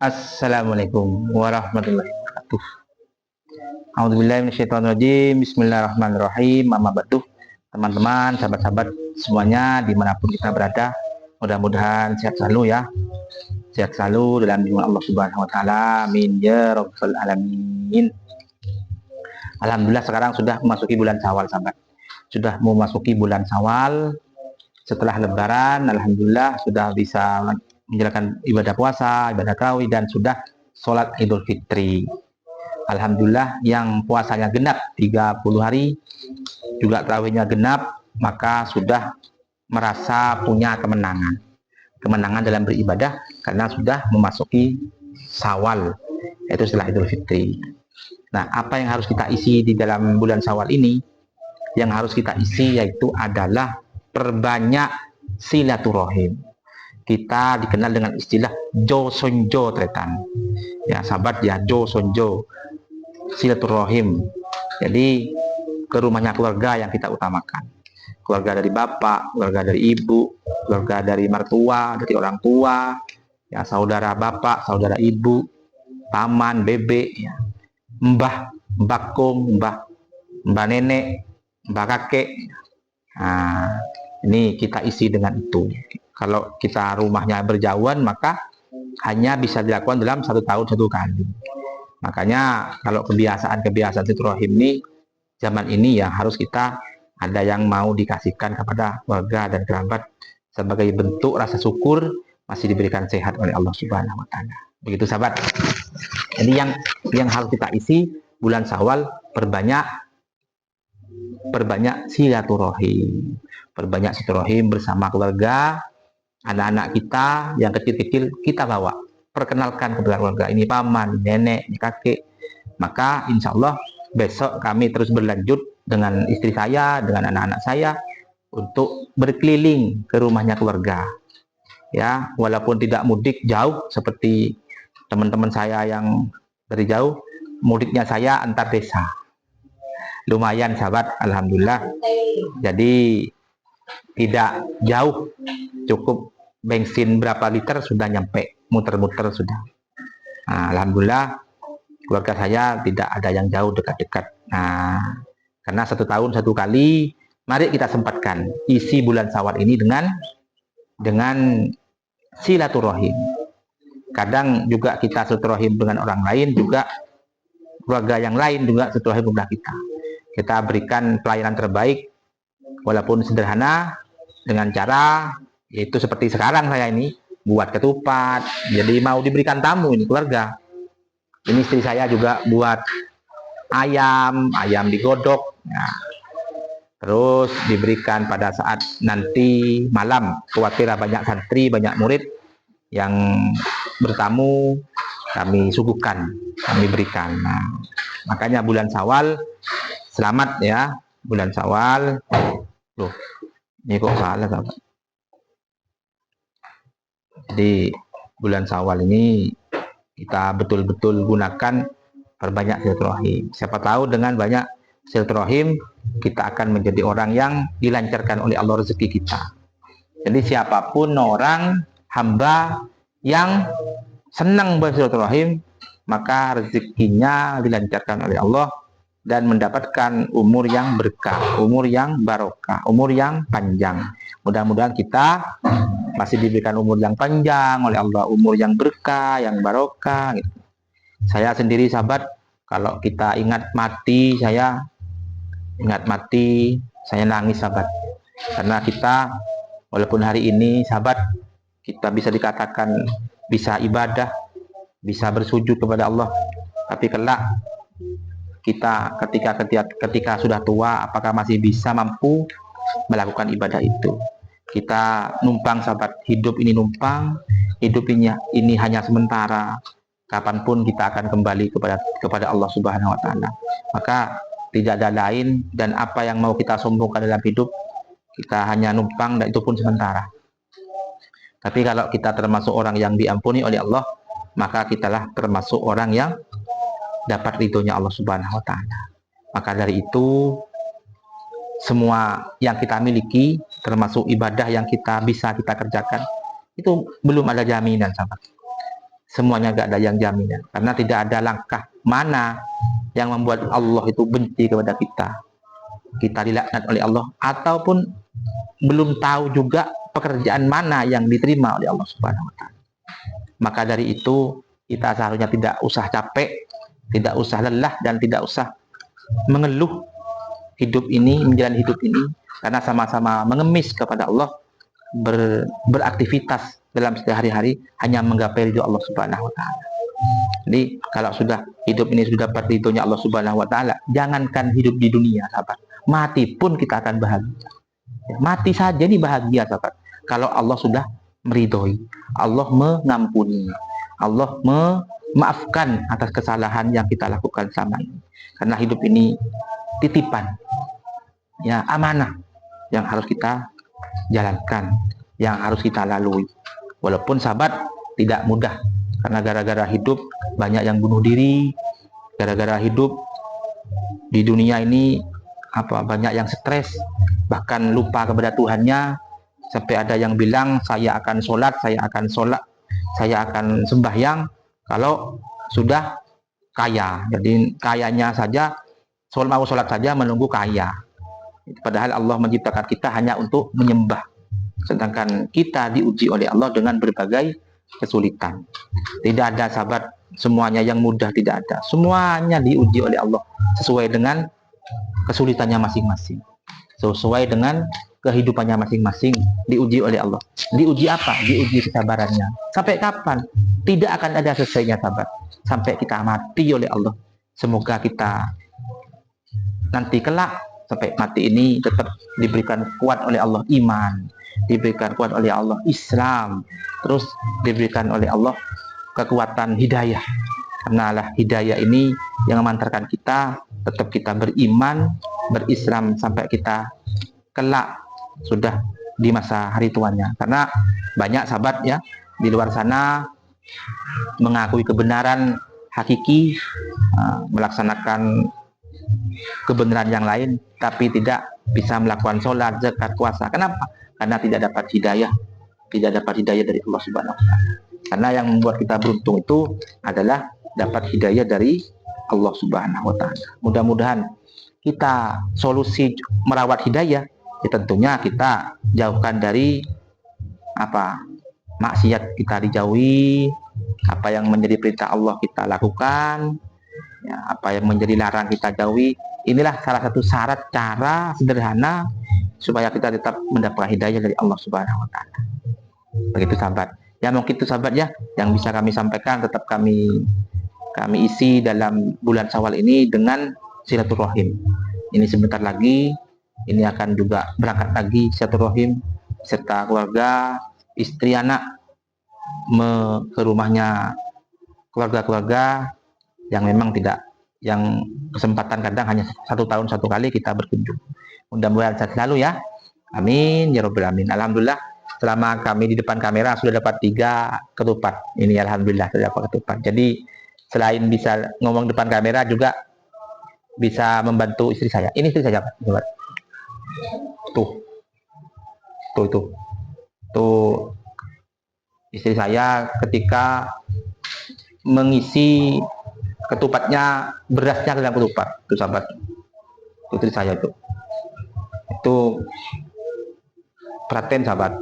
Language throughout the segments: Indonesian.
Assalamualaikum warahmatullahi wabarakatuh. A'udzubillahi minasyaitonirrajim. Bismillahirrahmanirrahim. Amma ba'du. Teman-teman, sahabat-sahabat semuanya dimanapun kita berada, mudah-mudahan sehat selalu ya. Sehat selalu dalam lindungan Allah Subhanahu wa taala. Amin ya rabbal alamin. Alhamdulillah sekarang sudah memasuki bulan Syawal, sahabat. Sudah memasuki bulan Syawal. Setelah lebaran, alhamdulillah sudah bisa menjalankan ibadah puasa, ibadah tarawih, dan sudah sholat Idul Fitri. Alhamdulillah yang puasanya genap 30 hari, juga tarawihnya genap, maka sudah merasa punya kemenangan dalam beribadah karena sudah memasuki Syawal, yaitu setelah Idul Fitri. Nah, apa yang harus kita isi di dalam bulan Syawal ini? Yang harus kita isi yaitu adalah perbanyak silaturahim. Kita dikenal dengan istilah Jo Sonjo tretan. Ya, sahabat ya, Jo Sonjo, silaturahim. Jadi ke rumahnya keluarga yang kita utamakan. Keluarga dari bapak, keluarga dari ibu, keluarga dari mertua, dari orang tua, ya, saudara bapak, saudara ibu, paman, bebek, ya, mbah, mbakung, mbah nenek, mbah kakek. Nah, ini kita isi dengan itu. Kalau kita rumahnya berjauhan, maka hanya bisa dilakukan dalam 1 tahun 1 kali. Makanya kalau kebiasaan silaturahim ini zaman ini ya harus kita ada yang mau dikasihkan kepada warga dan kerabat sebagai bentuk rasa syukur masih diberikan sehat oleh Allah Subhanahu wa taala. Begitu sahabat. Jadi yang harus kita isi bulan Syawal, perbanyak silaturahim. Perbanyak silaturahim bersama keluarga, anak-anak kita yang kecil-kecil kita bawa, perkenalkan kepada keluarga, ini paman, nenek, ini kakek. Maka insya Allah besok kami terus berlanjut dengan istri saya, dengan anak-anak saya untuk berkeliling ke rumahnya keluarga. Ya, walaupun tidak mudik jauh seperti teman-teman saya yang dari jauh, mudiknya saya antar desa. Lumayan sahabat, alhamdulillah. Jadi tidak jauh, cukup bensin berapa liter sudah nyampe, muter-muter sudah. Nah, alhamdulillah keluarga saya tidak ada yang jauh dekat-dekat. Nah, karena 1 tahun 1 kali, mari kita sempatkan isi bulan Syawal ini dengan silaturahim. Kadang juga kita silaturahim dengan orang lain, juga keluarga yang lain juga silaturahim kepada kita. Kita berikan pelayanan terbaik walaupun sederhana dengan cara yaitu seperti sekarang saya ini buat ketupat. Jadi mau diberikan tamu ini keluarga. Ini istri saya juga buat ayam digodok. Nah, terus diberikan pada saat nanti malam, khawatir banyak santri, banyak murid yang bertamu, kami suguhkan, kami berikan. Nah, makanya bulan Syawal selamat ya, bulan Syawal. Loh, ini kok salah sahabat. Jadi bulan Syawal ini kita betul-betul gunakan perbanyak silaturahim. Siapa tahu dengan banyak silaturahim kita akan menjadi orang yang dilancarkan oleh Allah rezeki kita. Jadi siapapun orang hamba yang senang bersilaturahim, maka rezekinya dilancarkan oleh Allah dan mendapatkan umur yang berkah, umur yang barokah, umur yang panjang. Mudah-mudahan kita masih diberikan umur yang panjang oleh Allah, umur yang berkah, yang barokah gitu. Saya sendiri sahabat, kalau kita ingat mati, saya nangis sahabat. Karena kita walaupun hari ini sahabat kita bisa dikatakan bisa ibadah, bisa bersujud kepada Allah, tapi kelak kita ketika sudah tua, apakah masih bisa mampu melakukan ibadah itu? Kita numpang sahabat, hidup ini numpang, hidup ini hanya sementara. Kapanpun kita akan kembali kepada Allah Subhanahu wa taala. Maka tidak ada lain, dan apa yang mau kita sombongkan dalam hidup, kita hanya numpang dan itu pun sementara. Tapi kalau kita termasuk orang yang diampuni oleh Allah, maka kitalah termasuk orang yang dapat ridhonya Allah Subhanahu wa taala. Maka dari itu semua yang kita miliki termasuk ibadah yang kita bisa kita kerjakan Itu belum ada jaminan, sahabat. Semuanya gak ada yang jaminan, karena tidak ada langkah mana yang membuat Allah itu benci kepada kita dilaknat oleh Allah, ataupun belum tahu juga pekerjaan mana yang diterima oleh Allah Subhanahu wa Ta'ala. Maka dari itu kita seharusnya tidak usah capek, tidak usah lelah, dan tidak usah mengeluh hidup ini, menjalani hidup ini, karena sama-sama mengemis kepada Allah, beraktivitas dalam sehari-hari hanya menggapai ridho Allah Subhanahu wa Ta'ala. Jadi kalau sudah hidup ini sudah dapat ridhonya Allah Subhanahu wa Ta'ala, jangankan hidup di dunia, sahabat, mati pun kita akan bahagia. Mati saja ini bahagia, sahabat, kalau Allah sudah meridhoi, Allah mengampuni, Allah memaafkan atas kesalahan yang kita lakukan selama ini. Karena hidup ini titipan, ya, amanah yang harus kita jalankan, yang harus kita lalui. Walaupun, sahabat, tidak mudah, karena gara-gara hidup banyak yang bunuh diri, gara-gara hidup di dunia ini banyak yang stres, bahkan lupa kepada Tuhannya, sampai ada yang bilang saya akan sholat, saya akan sembahyang kalau sudah kaya. Jadi kayanya saja, mau sholat saja menunggu kaya, padahal Allah menciptakan kita hanya untuk menyembah, sedangkan kita diuji oleh Allah dengan berbagai kesulitan. Tidak ada, sahabat, semuanya yang mudah, tidak ada. Semuanya diuji oleh Allah sesuai dengan kesulitannya masing-masing, sesuai dengan kehidupannya masing-masing, diuji oleh Allah. Diuji apa? Diuji kesabarannya. Sampai kapan? Tidak akan ada selesainya, sahabat, sampai kita mati oleh Allah. Semoga kita nanti kelak sampai mati ini tetap diberikan kuat oleh Allah iman, diberikan kuat oleh Allah Islam, terus diberikan oleh Allah kekuatan hidayah. Karena lah hidayah ini yang mengantarkan kita tetap kita beriman, berislam sampai kita kelak sudah di masa hari tuanya. Karena banyak, sahabat, ya, di luar sana mengakui kebenaran hakiki, melaksanakan kebenaran yang lain, tapi tidak bisa melakukan sholat, zakat, puasa. Kenapa? Karena tidak dapat hidayah, dari Allah Subhanahu wa Ta'ala. Karena yang membuat kita beruntung itu adalah dapat hidayah dari Allah Subhanahu wa Ta'ala. Mudah-mudahan kita solusi merawat hidayah, ya tentunya kita jauhkan dari maksiat, kita dijauhi, apa yang menjadi perintah Allah kita lakukan, ya, apa yang menjadi larang kita jauhi. Inilah salah satu syarat, cara sederhana supaya kita tetap mendapatkan hidayah dari Allah Subhanahu wa Ta'ala. Begitu, sahabat. Ya, mungkin itu, sahabat, ya, yang bisa kami sampaikan. Tetap kami isi dalam bulan Syawal ini dengan silaturahim. Ini sebentar lagi ini akan juga berangkat lagi silaturahim serta keluarga, istri, anak, ke rumahnya keluarga-keluarga yang memang tidak, yang kesempatan kadang hanya 1 tahun 1 kali kita berkunjung. Mudah-mudahan sehat selalu, ya. Amin ya robbal alamin. Alhamdulillah, selama kami di depan kamera sudah dapat 3 ketupat. Ini alhamdulillah sudah dapat ketupat. Jadi selain bisa ngomong depan kamera, juga bisa membantu istri saya. Ini istri saya, Pak. Tuh istri saya ketika mengisi ketupatnya, berasnya ke dalam ketupat. Itu, sahabat, istri saya itu perhatian, sahabat.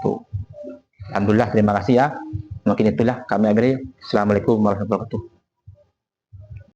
Tuh, alhamdulillah, terima kasih, ya. Mungkin itulah kami akhiri. Assalamualaikum warahmatullahi wabarakatuh.